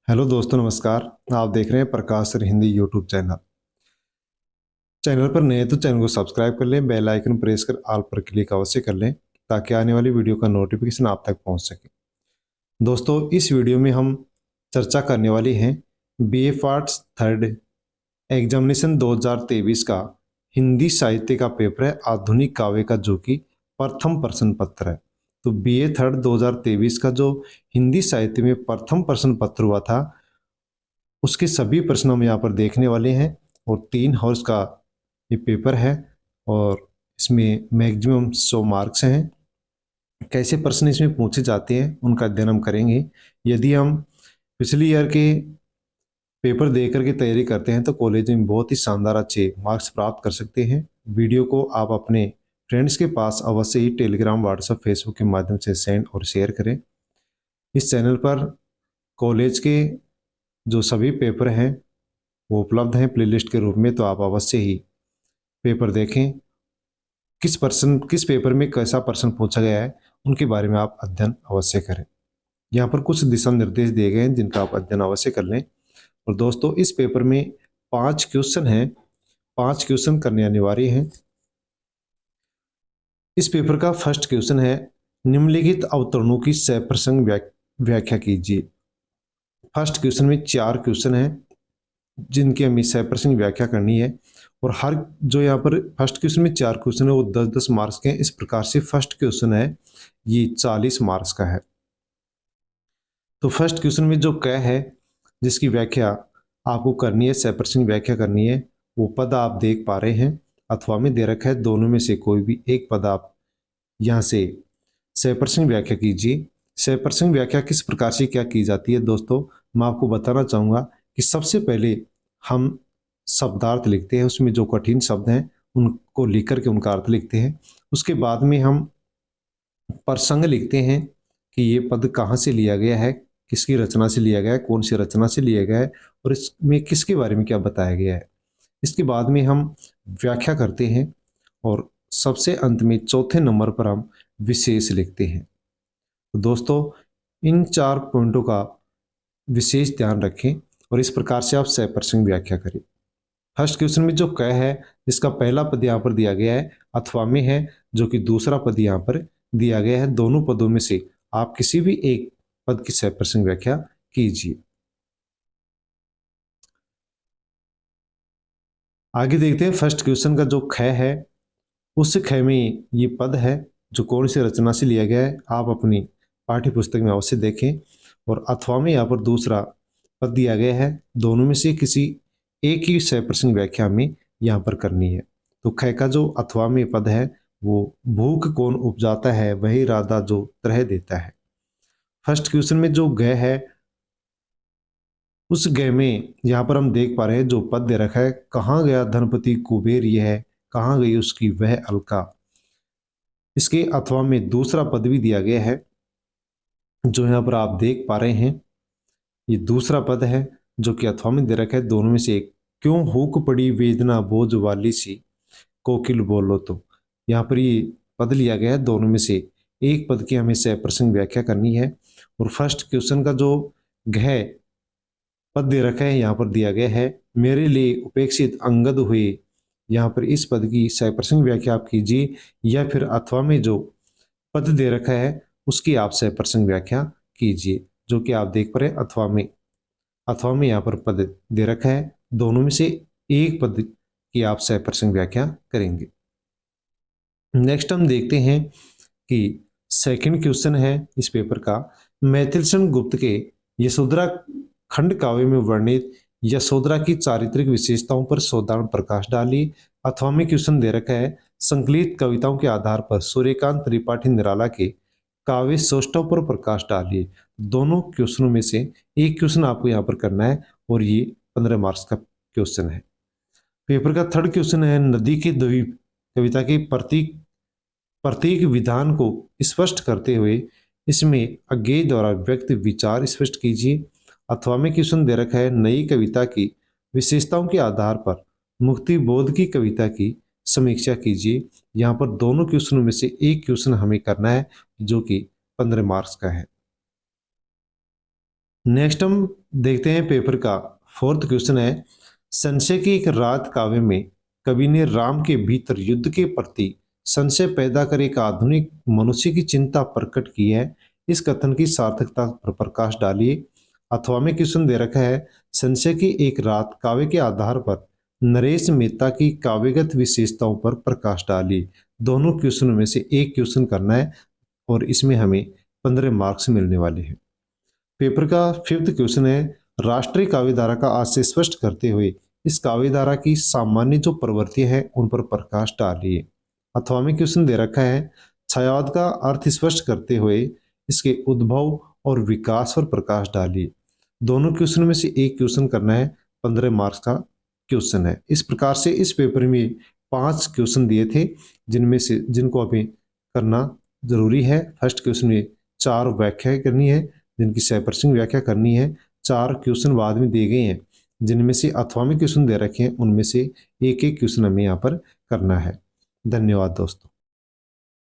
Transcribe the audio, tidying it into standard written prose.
Hello दोस्तों, नमस्कार। आप देख रहे हैं Prakash sir Hindi YouTube channel. Channel पर नए तो चैनल को सब्सक्राइब कर लें, बेल आइकन प्रेस कर ऑल पर क्लिक अवश्य कर लें ताकि आने वाली वीडियो का नोटिफिकेशन आप तक पहुंच सके। दोस्तों, इस वीडियो में हम चर्चा करने वाले हैं बीए पार्ट्स थर्ड एग्जामिनेशन 2023 का हिंदी साहित्य का पेपर है आधुनिक काव्य का, जो कि प्रथम प्रश्न पत्र है। तो बीए थर्ड 2023 का जो हिंदी साहित्य में प्रथम प्रश्न पत्र हुआ था, उसके सभी प्रश्न हम यहाँ पर देखने वाले हैं। और 3 हाउस का ये पेपर है और इसमें मैक्सिमम 100 मार्क्स हैं। कैसे प्रश्न इसमें पूछे जाते हैं उनका अध्ययन हम करेंगे। यदि हम पिछली ईयर के पेपर दे करके तैयारी करते हैं तो कॉलेज में बहुत ही शानदार अच्छे मार्क्स प्राप्त कर सकते हैं। वीडियो को आप अपने फ्रेंड्स के पास अवश्य ही टेलीग्राम, व्हाट्सएप, फेसबुक के माध्यम से सेंड और शेयर करें। इस चैनल पर कॉलेज के जो सभी पेपर हैं वो उपलब्ध हैं प्लेलिस्ट के रूप में, तो आप अवश्य ही पेपर देखें। किस पेपर में कैसा प्रश्न पूछा गया है उनके बारे में आप अध्ययन अवश्य करें। यहाँ पर कुछ दिशा निर्देश दिए गए हैं जिनका आप अध्ययन अवश्य कर लें। और दोस्तों, इस पेपर में 5 क्वेश्चन हैं, 5 क्वेश्चन करने अनिवार्य हैं। इस पेपर का फर्स्ट क्वेश्चन है, निम्नलिखित अवतरणों की सप्रसंग व्याख्या कीजिए। फर्स्ट क्वेश्चन में 4 क्वेश्चन हैं जिनकी हमें सप्रसंग व्याख्या करनी है। और हर जो यहाँ पर फर्स्ट क्वेश्चन में 4 क्वेश्चन है वो 10-10 मार्क्स के हैं। इस प्रकार से फर्स्ट क्वेश्चन है ये 40 मार्क्स का है। तो फर्स्ट क्वेश्चन में जो क है जिसकी व्याख्या आपको करनी है, सप्रसंग व्याख्या करनी है, वो पद आप देख पा रहे हैं अथवा में दे रखा है। दोनों में से कोई भी एक पद आप यहाँ से सप्रसंग व्याख्या कीजिए। सप्रसंग व्याख्या किस प्रकार से क्या की जाती है दोस्तों, मैं आपको बताना चाहूँगा कि सबसे पहले हम शब्दार्थ लिखते हैं, उसमें जो कठिन शब्द हैं उनको लिख करके उनका अर्थ लिखते हैं। उसके बाद में हम प्रसंग लिखते हैं कि ये पद कहाँ से लिया गया है, किसकी रचना से लिया गया है, कौन सी रचना से लिया गया है और इसमें किसके बारे में क्या बताया गया है। इसके बाद में हम व्याख्या करते हैं और सबसे अंत में चौथे नंबर पर हम विशेष लिखते हैं। तो दोस्तों, इन 4 पॉइंटों का विशेष ध्यान रखें और इस प्रकार से आप सप्रसंग व्याख्या करें। फर्स्ट क्वेश्चन में जो क है जिसका पहला पद यहाँ पर दिया गया है अथवा में है, जो कि दूसरा पद यहाँ पर दिया गया है। दोनों पदों में से आप किसी भी एक पद की सप्रसंग व्याख्या कीजिए। आगे देखते हैं फर्स्ट क्वेश्चन का जो ख है, उस ख में ये पद है जो कौन सी रचना से लिया गया है आप अपनी पाठ्य पुस्तक में अवश्य देखें। और अथवा में यहाँ पर दूसरा पद दिया गया है। दोनों में से किसी एक ही सप्रसंग व्याख्या में यहाँ पर करनी है। तो ख का जो अथवा में पद है वो, भूख कौन उपजाता है वही राधा जो तरह देता है। फर्स्ट क्वेश्चन में जो ग है उस ग में यहाँ पर हम देख पा रहे हैं जो पद दे रखा है, कहाँ गया धनपति कुबेर यह है, कहाँ गई उसकी वह अलका। इसके अथवा में दूसरा पद भी दिया गया है जो यहाँ पर आप देख पा रहे हैं। ये दूसरा पद है जो कि अथवा में दे रखा है। दोनों में से एक, क्यों हुक पड़ी वेदना बोझ वाली सी कोकिल बोलो तो। यहाँ पर ये पद लिया गया है। दोनों में से एक पद की हमें सप्रसंग व्याख्या करनी है। और फर्स्ट क्वेश्चन का जो घ पद दे रखा है यहाँ पर दिया गया है, मेरे लिए उपेक्षित अंगद हुए। यहाँ पर इस पद की सप्रसंग व्याख्या आप कीजिए या फिर अथवा में जो पद दे रखा है उसकी आप सप्रसंग व्याख्या कीजिए, जो कि आप देख पा रहे हैं अथवा में यहाँ पर पद दे रखा है। दोनों में से एक पद की आप सप्रसंग व्याख्या करेंगे। नेक्स्ट हम देखते हैं कि सेकंड क्वेश्चन है इस पेपर का, मैथिलचंद गुप्त के यशोधरा खंड काव्य में वर्णित यशोधरा की चारित्रिक विशेषताओं पर साधारण प्रकाश डालिए। अथवा में क्वेश्चन दे रखा है, संकलित कविताओं के आधार पर सूर्यकांत त्रिपाठी निराला के काव्य सौष्ठव पर प्रकाश डालिए। दोनों क्वेश्चनों में से एक क्वेश्चन आपको यहाँ पर करना है और ये 15 मार्क्स का क्वेश्चन है। पेपर का थर्ड क्वेश्चन है, नदी के द्वीप कविता के प्रतीक प्रत्येक विधान को स्पष्ट करते हुए इसमें अज्ञेय द्वारा व्यक्त विचार स्पष्ट कीजिए। अथवा में क्वेश्चन दे रखा है, नई कविता की विशेषताओं के आधार पर मुक्ति बोध की कविता की समीक्षा कीजिए। यहाँ पर दोनों क्वेश्चनों में से एक क्वेश्चन हमें करना है जो कि 15 मार्क्स का है। नेक्स्ट हम देखते हैं पेपर का फोर्थ क्वेश्चन है, संशय की एक रात काव्य में कवि ने राम के भीतर युद्ध के प्रति संशय पैदा कर एक आधुनिक मनुष्य की चिंता प्रकट की है। इस कथन की सार्थकता पर प्रकाश डालिए। अथवा में क्वेश्चन दे रखा है, संशय की एक रात काव्य के आधार पर नरेश मेहता की काव्यगत विशेषताओं पर प्रकाश डालिए। दोनों क्वेश्चन में से एक क्वेश्चन करना है और इसमें हमें 15 मार्क्स मिलने वाले हैं। पेपर का फिफ्थ क्वेश्चन है, राष्ट्रीय काव्य धारा का आशय स्पष्ट करते हुए इस काव्य धारा की सामान्य जो प्रवृत्ति है उन पर प्रकाश डालिए। अथवा में क्वेश्चन दे रखा है, छायावाद का अर्थ स्पष्ट करते हुए इसके उद्भव और विकास पर प्रकाश डालिए। दोनों क्वेश्चन में से एक क्वेश्चन करना है, 15 मार्क्स का क्वेश्चन है। इस प्रकार से इस पेपर में 5 क्वेश्चन दिए थे जिनमें से जिनको अभी करना जरूरी है। फर्स्ट क्वेश्चन में 4 व्याख्या करनी है जिनकी 100% व्याख्या करनी है। 4 क्वेश्चन बाद में दिए गए हैं जिनमें से अथवा में क्वेश्चन दे रखे हैं, उनमें से एक एक क्वेश्चन हमें यहाँ पर करना है। धन्यवाद दोस्तों।